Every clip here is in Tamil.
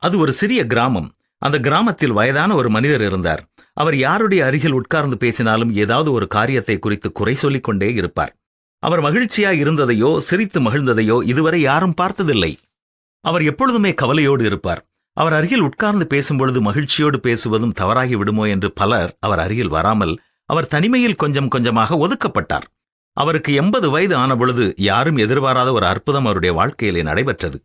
அது ஒரு சிறிய கிராமம். அந்த கிராமத்தில் வயதான ஒரு மனிதர் இருந்தார். அவர் யாருடைய அருகில் உட்கார்ந்து பேசினாலும் ஏதாவது ஒரு காரியத்தை குறித்து குறை சொல்லிக் கொண்டே இருப்பார். அவர் மகிழ்ச்சியாய் இருந்ததையோ சிரித்து மகிழ்ந்ததையோ இதுவரை யாரும் பார்த்ததில்லை. அவர் எப்பொழுதுமே கவலையோடு இருப்பார். அவர் அருகில் உட்கார்ந்து பேசும்பொழுது மகிழ்ச்சியோடு பேசுவதும் தவறாகி விடுமோ என்று பலர் அவர் அருகில் வராமல் அவர் தனிமையில் கொஞ்சம் கொஞ்சமாக ஒதுக்கப்பட்டார். அவருக்கு 80 வயது ஆன பொழுது யாரும் எதிர்பாராத ஒரு அற்புதம் அவருடைய வாழ்க்கையிலே நடைபெற்றது.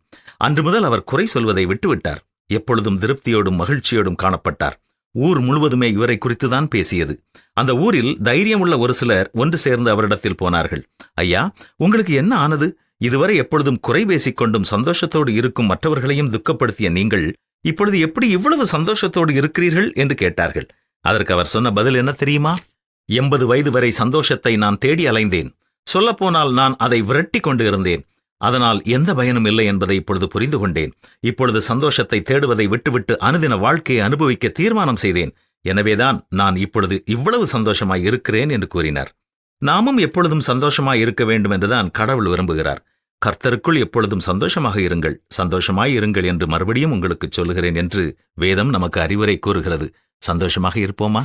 அன்று முதல் அவர் குறை சொல்வதை விட்டுவிட்டார். எப்பொழுதும் திருப்தியோடும் மகிழ்ச்சியோடும் காணப்பட்டார். ஊர் முழுவதுமே இவரை குறித்துதான் பேசியது. அந்த ஊரில் தைரியமுள்ள ஒரு சிலர் ஒன்று சேர்ந்து அவரிடத்தில் போனார்கள். ஐயா, உங்களுக்கு என்ன ஆனது? இதுவரை எப்பொழுதும் குறை பேசிக்கொண்டும் சந்தோஷத்தோடு இருக்கும் மற்றவர்களையும் துக்கப்படுத்திய நீங்கள் இப்பொழுது எப்படி இவ்வளவு சந்தோஷத்தோடு இருக்கிறீர்கள் என்று கேட்டார்கள். அதற்கு அவர் சொன்ன பதில் என்ன தெரியுமா? 80 வயது வரை சந்தோஷத்தை நான் தேடி அலைந்தேன். சொல்லப்போனால் நான் அதை விரட்டி கொண்டு இருந்தேன். அதனால் எந்த பயனும் இல்லை என்பதை இப்பொழுது புரிந்து கொண்டேன். இப்பொழுது சந்தோஷத்தை தேடுவதை விட்டுவிட்டு அனுதின வாழ்க்கையை அனுபவிக்க தீர்மானம் செய்தேன். எனவேதான் நான் இப்பொழுது இவ்வளவு சந்தோஷமாய் இருக்கிறேன் என்று கூறினார். நாமும் எப்பொழுதும் சந்தோஷமாய் இருக்க வேண்டும் என்றுதான் கடவுள் விரும்புகிறார். கர்த்தருக்குள் எப்பொழுதும் சந்தோஷமாக இருங்கள், சந்தோஷமாய் இருங்கள் என்று மறுபடியும் உங்களுக்கு சொல்லுகிறேன் என்று வேதம் நமக்கு அறிவுரை கூறுகிறது. சந்தோஷமாக இருப்போமா?